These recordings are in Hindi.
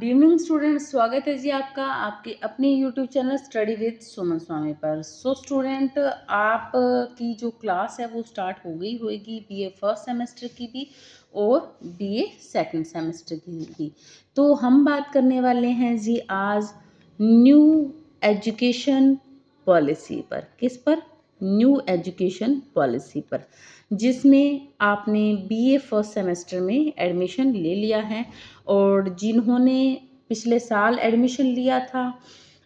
गुड इवनिंग स्टूडेंट्स, स्वागत है जी आपका आपके अपने यूट्यूब चैनल स्टडी विद सुमन स्वामी पर। स्टूडेंट, आप की जो क्लास है वो स्टार्ट हो गई होगी बीए फर्स्ट सेमेस्टर की भी और बीए सेकंड सेमेस्टर की भी। तो हम बात करने वाले हैं जी आज न्यू एजुकेशन पॉलिसी पर। किस पर? न्यू एजुकेशन पॉलिसी पर, जिसमें आपने बीए फर्स्ट सेमेस्टर में एडमिशन ले लिया है और जिन्होंने पिछले साल एडमिशन लिया था,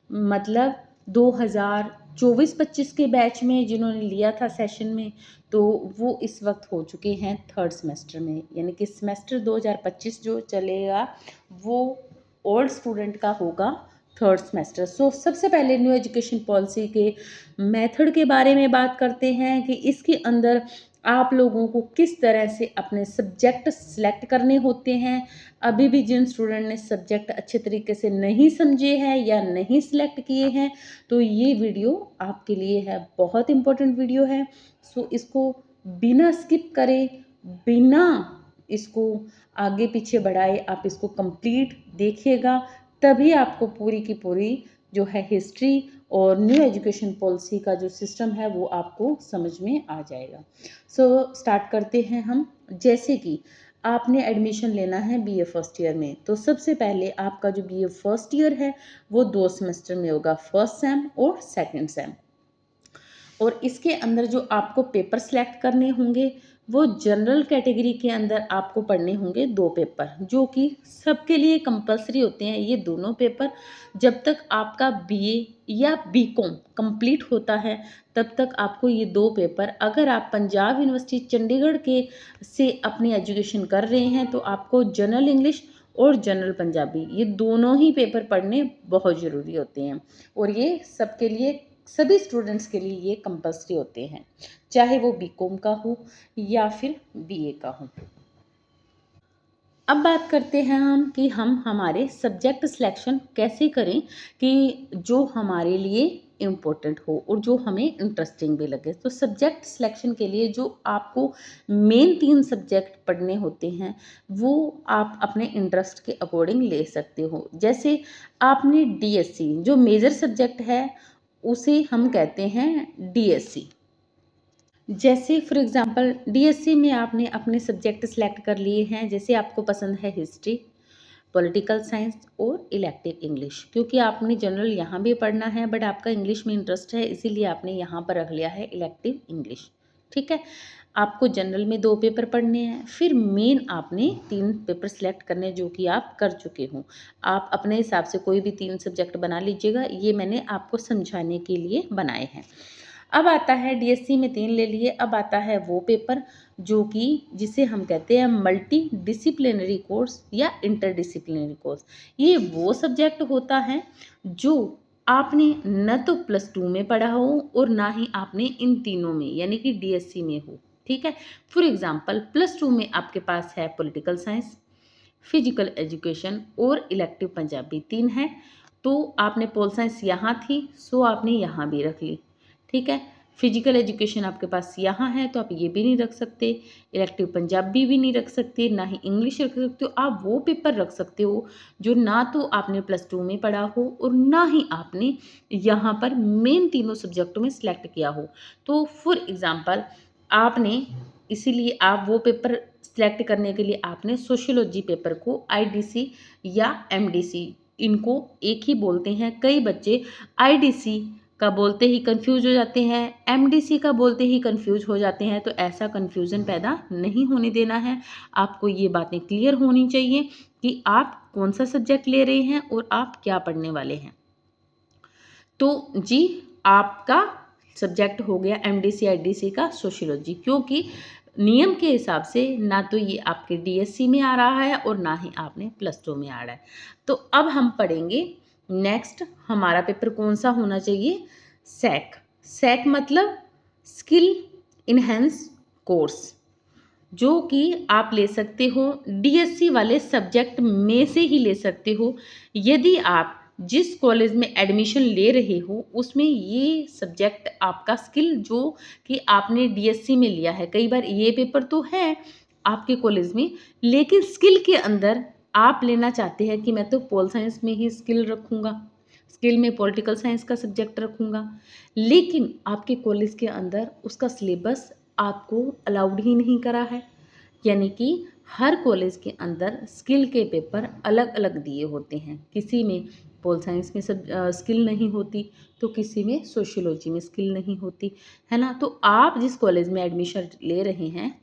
मतलब 2024-25 के बैच में जिन्होंने लिया था सेशन में, तो वो इस वक्त हो चुके हैं थर्ड सेमेस्टर में, यानी कि सेमेस्टर 2025 जो चलेगा वो ओल्ड स्टूडेंट का होगा थर्ड सेमेस्टर। सबसे पहले न्यू एजुकेशन पॉलिसी के मेथड के बारे में बात करते हैं कि इसके अंदर आप लोगों को किस तरह से अपने सब्जेक्ट सिलेक्ट करने होते हैं। अभी भी जिन स्टूडेंट ने सब्जेक्ट अच्छे तरीके से नहीं समझे हैं या नहीं सिलेक्ट किए हैं, तो ये वीडियो आपके लिए है, बहुत इम्पोर्टेंट वीडियो है। इसको बिना स्किप करे, बिना इसको आगे पीछे बढ़ाए आप इसको कंप्लीट देखिएगा, तभी आपको पूरी की पूरी जो है हिस्ट्री और न्यू एजुकेशन पॉलिसी का जो सिस्टम है वो आपको समझ में आ जाएगा। स्टार्ट करते हैं हम। जैसे कि आपने एडमिशन लेना है बीए फर्स्ट ईयर में, तो सबसे पहले आपका जो बीए फर्स्ट ईयर है वो 2 सेमेस्टर में होगा, फर्स्ट सेम और सेकंड सेम। और इसके अंदर जो आपको पेपर सेलेक्ट करने होंगे वो जनरल कैटेगरी के अंदर आपको पढ़ने होंगे 2 पेपर, जो कि सबके लिए कंपलसरी होते हैं। ये दोनों पेपर जब तक आपका बीए या बीकॉम कंप्लीट होता है तब तक आपको ये 2 पेपर, अगर आप पंजाब यूनिवर्सिटी चंडीगढ़ के से अपनी एजुकेशन कर रहे हैं तो आपको जनरल इंग्लिश और जनरल पंजाबी ये दोनों ही पेपर पढ़ने बहुत ज़रूरी होते हैं। और ये सबके लिए, सभी स्टूडेंट्स के लिए ये कंपल्सरी होते हैं, चाहे वो बीकॉम का हो या फिर बीए का हो। अब बात करते हैं हम कि हम हमारे सब्जेक्ट सिलेक्शन कैसे करें कि जो हमारे लिए इम्पोर्टेंट हो और जो हमें इंटरेस्टिंग भी लगे। तो सब्जेक्ट सिलेक्शन के लिए जो आपको मेन 3 सब्जेक्ट पढ़ने होते हैं वो आप अपने इंटरेस्ट के अकॉर्डिंग ले सकते हो। जैसे आपने डीएससी जो मेजर सब्जेक्ट है उसे हम कहते हैं डीएससी। जैसे फॉर एग्जांपल डीएससी में आपने अपने सब्जेक्ट सिलेक्ट कर लिए हैं, जैसे आपको पसंद है हिस्ट्री, पॉलिटिकल साइंस और इलेक्टिव इंग्लिश, क्योंकि आपने जनरल यहाँ भी पढ़ना है बट आपका इंग्लिश में इंटरेस्ट है, इसीलिए आपने यहाँ पर रख लिया है इलेक्टिव इंग्लिश। ठीक है, आपको जनरल में 2 पेपर पढ़ने हैं, फिर मेन आपने 3 पेपर सिलेक्ट करने जो कि आप कर चुके हों। आप अपने हिसाब से कोई भी 3 सब्जेक्ट बना लीजिएगा, ये मैंने आपको समझाने के लिए बनाए हैं। अब आता है डीएससी में 3 ले लिए, अब आता है वो पेपर जो कि जिसे हम कहते हैं मल्टी डिसिप्लिनरी कोर्स या इंटरडिसिप्लिनरी कोर्स। ये वो सब्जेक्ट होता है जो आपने न तो +2 में पढ़ा हो और ना ही आपने इन तीनों में यानी कि डीएससी में हो। ठीक है, फॉर एग्जांपल +2 में आपके पास है पॉलिटिकल साइंस, फिजिकल एजुकेशन और इलेक्टिव पंजाबी 3 है, तो आपने पोल साइंस यहाँ थी सो आपने यहाँ भी रख ली। ठीक है, फिजिकल एजुकेशन आपके पास यहाँ है तो आप ये भी नहीं रख सकते, इलेक्टिव पंजाबी भी नहीं रख सकते, ना ही इंग्लिश रख सकते हो। आप वो पेपर रख सकते हो जो ना तो आपने +2 में पढ़ा हो और ना ही आपने यहाँ पर मेन तीनों सब्जेक्टों में सिलेक्ट किया हो। तो फॉर एग्जांपल आपने, इसीलिए आप वो पेपर सिलेक्ट करने के लिए आपने सोशियोलॉजी पेपर को आईडीसी या एमडीसी, इनको एक ही बोलते हैं। कई बच्चे आईडीसी का बोलते ही कंफ्यूज हो जाते हैं, एमडीसी का बोलते ही कंफ्यूज हो जाते हैं, तो ऐसा कंफ्यूजन पैदा नहीं होने देना है। आपको ये बातें क्लियर होनी चाहिए कि आप कौन सा सब्जेक्ट ले रहे हैं और आप क्या पढ़ने वाले हैं। तो जी आपका सब्जेक्ट हो गया एमडीसी आईडीसी का सोशियोलॉजी, क्योंकि नियम के हिसाब से ना तो ये आपके डीएससी में आ रहा है और ना ही आपने +2 में आ रहा है। तो अब हम पढ़ेंगे नेक्स्ट हमारा पेपर कौन सा होना चाहिए, सैक। सैक मतलब स्किल इनहेंस कोर्स, जो कि आप ले सकते हो डीएससी वाले सब्जेक्ट में से ही ले सकते हो। यदि आप जिस कॉलेज में एडमिशन ले रहे हो उसमें ये सब्जेक्ट आपका स्किल जो कि आपने डीएससी में लिया है, कई बार ये पेपर तो है आपके कॉलेज में, लेकिन स्किल के अंदर आप लेना चाहते हैं कि मैं तो पोल साइंस में ही स्किल रखूँगा, स्किल में पॉलिटिकल साइंस का सब्जेक्ट रखूँगा, लेकिन आपके कॉलेज के अंदर उसका सिलेबस आपको अलाउड ही नहीं करा है। यानी कि हर कॉलेज के अंदर स्किल के पेपर अलग-अलग दिए होते हैं। किसी में पोल साइंस में स्किल नहीं होती, तो किसी में सोशियोलॉजी में स्किल नहीं होती, है ना? तो आप जिस कॉलेज में एडमिशन ले रहे हैं,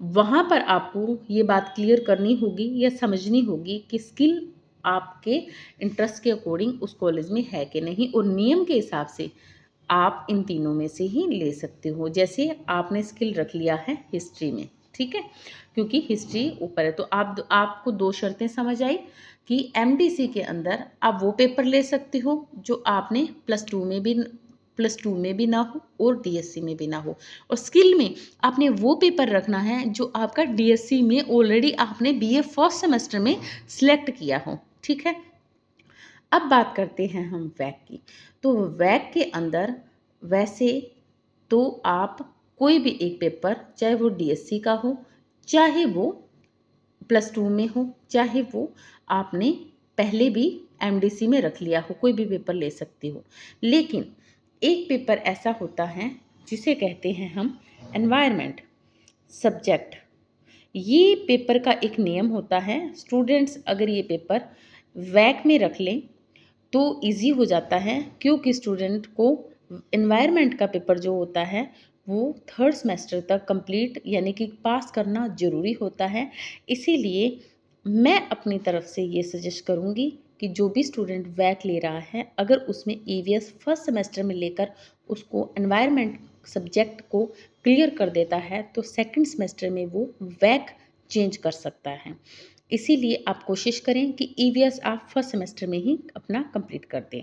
वहाँ पर आपको ये बात क्लियर करनी होगी या समझनी होगी कि स्किल आपके इंटरेस्ट के अकॉर्डिंग उस कॉलेज में है कि नहीं, और नियम के हिसाब से आप इन तीनों में से ही ले सकते हो। जैसे आपने स्किल रख लिया है हिस्ट्री में, ठीक है, क्योंकि हिस्ट्री ऊपर है, तो आपको दो शर्तें समझ आई कि एमडीसी के अंदर आप वो पेपर ले सकते हो जो आपने प्लस टू में भी ना हो और डीएससी में भी ना हो, और स्किल में आपने वो पेपर रखना है जो आपका डीएससी में ऑलरेडी आपने बीए फर्स्ट सेमेस्टर में सिलेक्ट किया हो, ठीक है। अब बात करते हैं हम वैक की। तो वैक के अंदर वैसे तो आप कोई भी एक पेपर, चाहे वो डीएससी का हो, चाहे वो +2 में हो, चाहे वो आपने पहले भी एमडीसी में रख लिया हो, कोई भी पेपर ले सकते हो। लेकिन एक पेपर ऐसा होता है जिसे कहते हैं हम एनवायरनमेंट सब्जेक्ट। ये पेपर का एक नियम होता है, स्टूडेंट्स अगर ये पेपर वैक में रख लें तो इजी हो जाता है, क्योंकि स्टूडेंट को एनवायरनमेंट का पेपर जो होता है वो थर्ड सेमेस्टर तक कंप्लीट यानी कि पास करना ज़रूरी होता है। इसीलिए मैं अपनी तरफ से ये सजेस्ट करूँगी कि जो भी स्टूडेंट वैक ले रहा है, अगर उसमें ईवीएस फर्स्ट सेमेस्टर में लेकर उसको एनवायरनमेंट सब्जेक्ट को क्लियर कर देता है, तो सेकंड सेमेस्टर में वो वैक चेंज कर सकता है। इसीलिए आप कोशिश करें कि ईवीएस आप फर्स्ट सेमेस्टर में ही अपना कंप्लीट कर दें।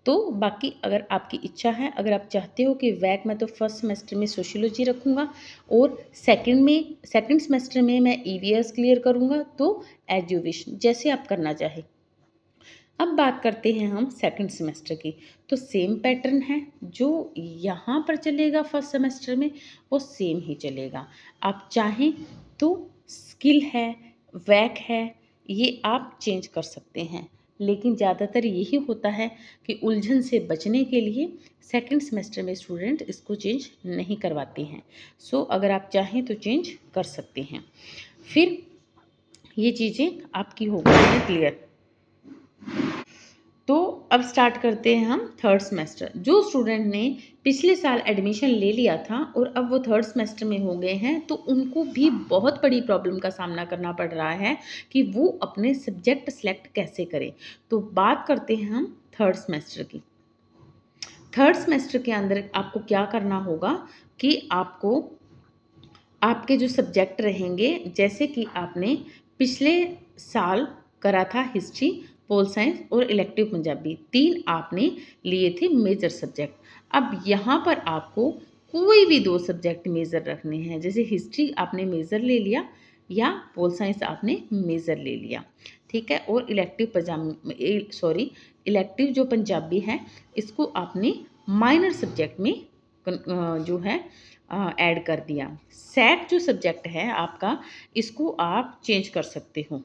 तो बाकी अगर आपकी इच्छा है, अगर आप चाहते हो कि वैक में तो फर्स्ट सेमेस्टर में सोशियोलॉजी रखूँगा और सेकंड सेमेस्टर में मैं ईवीएस क्लियर करूँगा, तो एज यू विश, जैसे आप करना चाहें। अब बात करते हैं हम सेकंड सेमेस्टर की। तो सेम पैटर्न है, जो यहाँ पर चलेगा फर्स्ट सेमेस्टर में वो सेम ही चलेगा। आप चाहें तो स्किल है, वैक है, ये आप चेंज कर सकते हैं, लेकिन ज़्यादातर यही होता है कि उलझन से बचने के लिए सेकंड सेमेस्टर में स्टूडेंट इसको चेंज नहीं करवाते हैं। सो अगर आप चाहें तो चेंज कर सकते हैं। फिर ये चीज़ें आपकी हो गई हैं क्लियर। तो अब स्टार्ट करते हैं हम थर्ड सेमेस्टर। जो स्टूडेंट ने पिछले साल एडमिशन ले लिया था और अब वो थर्ड सेमेस्टर में हो गए हैं, तो उनको भी बहुत बड़ी प्रॉब्लम का सामना करना पड़ रहा है कि वो अपने सब्जेक्ट सेलेक्ट कैसे करें। तो बात करते हैं हम थर्ड सेमेस्टर की। थर्ड सेमेस्टर के अंदर आपको क्या करना होगा कि आपको आपके जो सब्जेक्ट रहेंगे, जैसे कि आपने पिछले साल करा था हिस्ट्री, पोल साइंस और इलेक्टिव पंजाबी, 3 आपने लिए थे मेजर सब्जेक्ट। अब यहाँ पर आपको कोई भी 2 सब्जेक्ट मेजर रखने हैं, जैसे हिस्ट्री आपने मेजर ले लिया या पोल साइंस आपने मेजर ले लिया, ठीक है। और इलेक्टिव जो पंजाबी है, इसको आपने माइनर सब्जेक्ट में जो है ऐड कर दिया। सेट जो सब्जेक्ट है आपका, इसको आप चेंज कर सकते हो।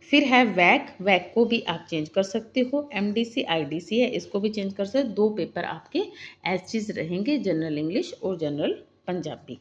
फिर है वैक को भी आप चेंज कर सकते हो। एमडीसी आईडीसी है, इसको भी चेंज कर सकते हो। 2 पेपर आपके एज चीज रहेंगे, जनरल इंग्लिश और जनरल पंजाबी।